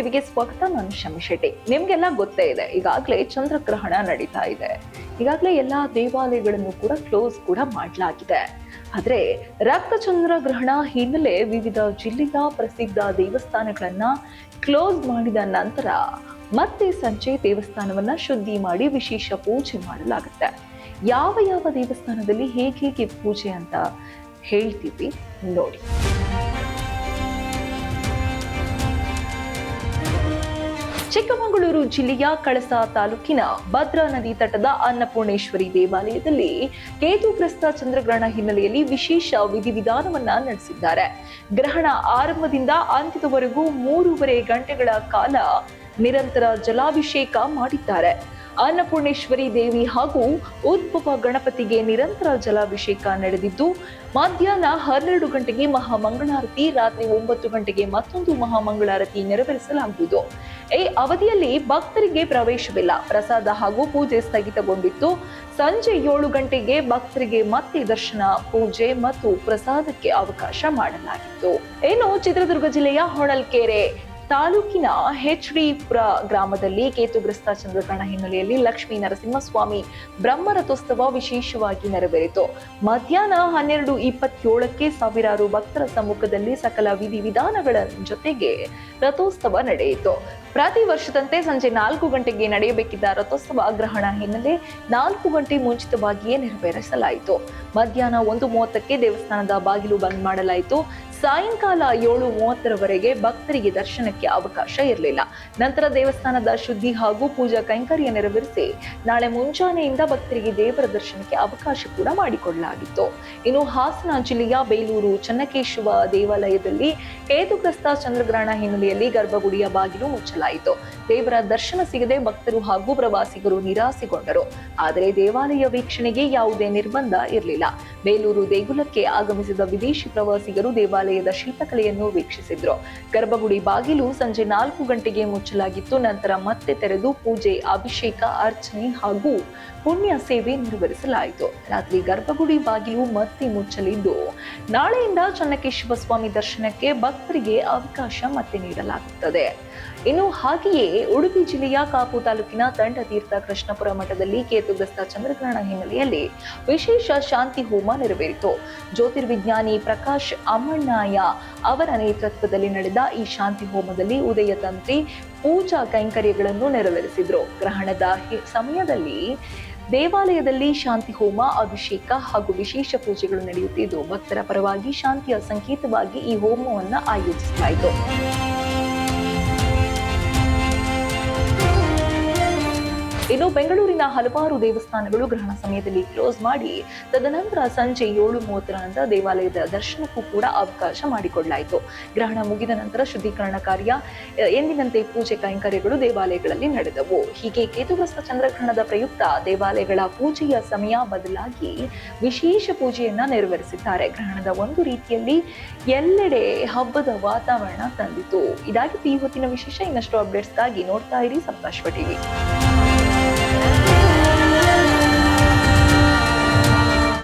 ಟಿವಿಗೆ ಸ್ವಾಗತ. ನಾನು ಶಮಿ ಶೆಟ್ಟಿ. ನಿಮ್ಗೆಲ್ಲ ಗೊತ್ತೇ ಇದೆ, ಈಗಾಗಲೇ ಚಂದ್ರಗ್ರಹಣ ನಡೀತಾ ಇದೆ. ಈಗಾಗಲೇ ಎಲ್ಲಾ ದೇವಾಲಯಗಳನ್ನು ಕೂಡ ಕ್ಲೋಸ್ ಕೂಡ ಮಾಡಲಾಗಿದೆ. ಆದ್ರೆ ರಕ್ತ ಚಂದ್ರಗ್ರಹಣ ಹಿನ್ನೆಲೆ ವಿವಿಧ ಜಿಲ್ಲೆಯ ಪ್ರಸಿದ್ಧ ದೇವಸ್ಥಾನಗಳನ್ನ ಕ್ಲೋಸ್ ಮಾಡಿದ ನಂತರ ಮತ್ತೆ ಸಂಜೆ ದೇವಸ್ಥಾನವನ್ನ ಶುದ್ಧಿ ಮಾಡಿ ವಿಶೇಷ ಪೂಜೆ ಮಾಡಲಾಗುತ್ತೆ. ಯಾವ ಯಾವ ದೇವಸ್ಥಾನದಲ್ಲಿ ಹೇಗೆ ಪೂಜೆ ಅಂತ ಹೇಳ್ತೀವಿ ನೋಡಿ. ಚಿಕ್ಕಮಗಳೂರು ಜಿಲ್ಲೆಯ ಕಳಸ ತಾಲೂಕಿನ ಭದ್ರಾ ನದಿ ತಟದ ಅನ್ನಪೂರ್ಣೇಶ್ವರಿ ದೇವಾಲಯದಲ್ಲಿ ಕೇತುಗ್ರಸ್ತ ಚಂದ್ರಗ್ರಹಣ ಹಿನ್ನೆಲೆಯಲ್ಲಿ ವಿಶೇಷ ವಿಧಿವಿಧಾನವನ್ನ ನಡೆಸಿದ್ದಾರೆ. ಗ್ರಹಣ ಆರಂಭದಿಂದ ಅಂತ್ಯದವರೆಗೂ 3.5 ಗಂಟೆಗಳ ಕಾಲ ನಿರಂತರ ಜಲಾಭಿಷೇಕ ಮಾಡಿದ್ದಾರೆ. ಅನ್ನಪೂರ್ಣೇಶ್ವರಿ ದೇವಿ ಹಾಗೂ ಉದ್ಭವ ಗಣಪತಿಗೆ ನಿರಂತರ ಜಲಾಭಿಷೇಕ ನಡೆದಿದ್ದು, ಮಧ್ಯಾಹ್ನ 12 ಗಂಟೆಗೆ ಮಹಾಮಂಗಳಾರತಿ, ರಾತ್ರಿ 9 ಗಂಟೆಗೆ ಮತ್ತೊಂದು ಮಹಾಮಂಗಳಾರತಿ ನೆರವೇರಿಸಲಾಗುವುದು. ಈ ಅವಧಿಯಲ್ಲಿ ಭಕ್ತರಿಗೆ ಪ್ರವೇಶವಿಲ್ಲ. ಪ್ರಸಾದ ಹಾಗೂ ಪೂಜೆ ಸ್ಥಗಿತಗೊಂಡಿತ್ತು. ಸಂಜೆ 7 ಗಂಟೆಗೆ ಭಕ್ತರಿಗೆ ಮತ್ತೆ ದರ್ಶನ, ಪೂಜೆ ಮತ್ತು ಪ್ರಸಾದಕ್ಕೆ ಅವಕಾಶ ಮಾಡಲಾಗಿತ್ತು. ಇನ್ನು ಚಿತ್ರದುರ್ಗ ಜಿಲ್ಲೆಯ ಹೊಳಲ್ಕೆರೆ ತಾಲೂಕಿನ ಹೆಚ್ಡಿಪುರ ಗ್ರಾಮದಲ್ಲಿ ಕೇತುಗ್ರಸ್ತ ಚಂದ್ರಗ್ರಹಣ ಹಿನ್ನೆಲೆಯಲ್ಲಿ ಲಕ್ಷ್ಮೀ ನರಸಿಂಹಸ್ವಾಮಿ ಬ್ರಹ್ಮರಥೋತ್ಸವ ವಿಶೇಷವಾಗಿ ನೆರವೇರಿತು. ಮಧ್ಯಾಹ್ನ 12:27ಕ್ಕೆ ಸಾವಿರಾರು ಭಕ್ತರ ಸಮ್ಮುಖದಲ್ಲಿ ಸಕಲ ವಿಧಿವಿಧಾನಗಳ ಜೊತೆಗೆ ರಥೋತ್ಸವ ನಡೆಯಿತು. ಪ್ರತಿ ವರ್ಷದಂತೆ ಸಂಜೆ 4 ಗಂಟೆಗೆ ನಡೆಯಬೇಕಿದ್ದ ರಥೋತ್ಸವ ಗ್ರಹಣ ಹಿನ್ನೆಲೆ 4 ಗಂಟೆ ಮುಂಚಿತವಾಗಿಯೇ ನೆರವೇರಿಸಲಾಯಿತು. ಮಧ್ಯಾಹ್ನ 1:30ಕ್ಕೆ ದೇವಸ್ಥಾನದ ಬಾಗಿಲು ಬಂದ್ ಮಾಡಲಾಯಿತು. ಸಾಯಂಕಾಲ 7:30ರವರೆಗೆ ಭಕ್ತರಿಗೆ ದರ್ಶನಕ್ಕೆ ಅವಕಾಶ ಇರಲಿಲ್ಲ. ನಂತರ ದೇವಸ್ಥಾನದ ಶುದ್ಧಿ ಹಾಗೂ ಪೂಜಾ ಕೈಂಕರ್ಯ ನೆರವೇರಿಸಿ ನಾಳೆ ಮುಂಜಾನೆಯಿಂದ ಭಕ್ತರಿಗೆ ದೇವರ ದರ್ಶನಕ್ಕೆ ಅವಕಾಶ ಕೂಡ ಮಾಡಿಕೊಡಲಾಗಿತ್ತು. ಇನ್ನು ಹಾಸನ ಜಿಲ್ಲೆಯ ಬೇಲೂರು ಚೆನ್ನಕೇಶವ ದೇವಾಲಯದಲ್ಲಿ ಕೇತುಗ್ರಸ್ತ ಚಂದ್ರಗ್ರಹಣ ಹಿನ್ನೆಲೆಯಲ್ಲಿ ಗರ್ಭಗುಡಿಯ ಬಾಗಿಲು ಮುಚ್ಚಲಾಯಿತು. ದೇವರ ದರ್ಶನ ಸಿಗದೆ ಭಕ್ತರು ಹಾಗೂ ಪ್ರವಾಸಿಗರು ನಿರಾಸೆಗೊಂಡರು. ಆದರೆ ದೇವಾಲಯ ವೀಕ್ಷಣೆಗೆ ಯಾವುದೇ ನಿರ್ಬಂಧ ಇರಲಿಲ್ಲ. ಬೇಲೂರು ದೇಗುಲಕ್ಕೆ ಆಗಮಿಸಿದ ವಿದೇಶಿ ಪ್ರವಾಸಿಗರು ದೇವಾಲಯದ ಶಿಲ್ಪಕಲೆಯನ್ನು ವೀಕ್ಷಿಸಿದ್ರು. ಗರ್ಭಗುಡಿ ಬಾಗಿಲು ಸಂಜೆ 4 ಗಂಟೆಗೆ ಮುಚ್ಚಲಾಗಿತ್ತು. ನಂತರ ಮತ್ತೆ ತೆರೆದು ಪೂಜೆ, ಅಭಿಷೇಕ, ಅರ್ಚನೆ ಹಾಗೂ ಪುಣ್ಯ ಸೇವೆ ನೆರವೇರಿಸಲಾಯಿತು. ರಾತ್ರಿ ಗರ್ಭಗುಡಿ ಬಾಗಿಲು ಮತ್ತೆ ಮುಚ್ಚಲಿದ್ದು, ನಾಳೆಯಿಂದ ಚೆನ್ನಕೇಶವ ಸ್ವಾಮಿ ದರ್ಶನಕ್ಕೆ ಭಕ್ತರಿಗೆ ಅವಕಾಶ ಮತ್ತೆ ನೀಡಲಾಗುತ್ತದೆ. ಇನ್ನು ಹಾಗೆಯೇ ಉಡುಪಿ ಜಿಲ್ಲೆಯ ಕಾಪು ತಾಲೂಕಿನ ತಂಡತೀರ್ಥ ಕೃಷ್ಣಪುರ ಮಠದಲ್ಲಿ ಕೇತುಗ್ರಸ್ತ ಚಂದ್ರಗ್ರಹಣ ಹಿನ್ನೆಲೆಯಲ್ಲಿ ವಿಶೇಷ ಶಾಂತಿ ಹೋಮ ನೆರವೇರಿತು. ಜ್ಯೋತಿರ್ವಿಜ್ಞಾನಿ ಪ್ರಕಾಶ್ ಅಮ್ಮಣ್ಣಯ್ಯ ಅವರ ನೇತೃತ್ವದಲ್ಲಿ ನಡೆದ ಈ ಶಾಂತಿ ಹೋಮದಲ್ಲಿ ಉದಯ ತಂತ್ರಿ ಪೂಜಾ ಕೈಂಕರ್ಯಗಳನ್ನು ನೆರವೇರಿಸಿದ್ರು. ಗ್ರಹಣದ ಸಮಯದಲ್ಲಿ ದೇವಾಲಯದಲ್ಲಿ ಶಾಂತಿ ಹೋಮ, ಅಭಿಷೇಕ ಹಾಗೂ ವಿಶೇಷ ಪೂಜೆಗಳು ನಡೆಯುತ್ತಿದ್ದು, ಭಕ್ತರ ಪರವಾಗಿ ಶಾಂತಿಯ ಸಂಕೇತವಾಗಿ ಈ ಹೋಮವನ್ನು ಆಯೋಜಿಸಲಾಯಿತು. ಇನ್ನು ಬೆಂಗಳೂರಿನ ಹಲವಾರು ದೇವಸ್ಥಾನಗಳು ಗ್ರಹಣ ಸಮಯದಲ್ಲಿ ಕ್ಲೋಸ್ ಮಾಡಿ ತದನಂತರ ಸಂಜೆ 7:30 ನಂತರ ದೇವಾಲಯದ ದರ್ಶನಕ್ಕೂ ಕೂಡ ಅವಕಾಶ ಮಾಡಿಕೊಡಲಾಯಿತು. ಗ್ರಹಣ ಮುಗಿದ ನಂತರ ಶುದ್ಧೀಕರಣ ಕಾರ್ಯ, ಎಂದಿನಂತೆ ಪೂಜೆ ಕೈಂಕರ್ಯಗಳು ದೇವಾಲಯಗಳಲ್ಲಿ ನಡೆದವು. ಹೀಗೆ ಕೇತುಗ್ರಸ್ತ ಚಂದ್ರಗ್ರಹಣದ ಪ್ರಯುಕ್ತ ದೇವಾಲಯಗಳ ಪೂಜೆಯ ಸಮಯ ಬದಲಾಗಿ ವಿಶೇಷ ಪೂಜೆಯನ್ನ ನೆರವೇರಿಸಿದ್ದಾರೆ. ಗ್ರಹಣದ ಒಂದು ರೀತಿಯಲ್ಲಿ ಎಲ್ಲೆಡೆ ಹಬ್ಬದ ವಾತಾವರಣ ತಂದಿತು. ಇದಾಗಿತ್ತು ಈ ಹೊತ್ತಿನ ವಿಶೇಷ. ಇನ್ನಷ್ಟು ಅಪ್ಡೇಟ್ಸ್ಗಾಗಿ ನೋಡ್ತಾ ಇರಿ ಸಪ್ತಾಶ್ವ ಟಿವಿ.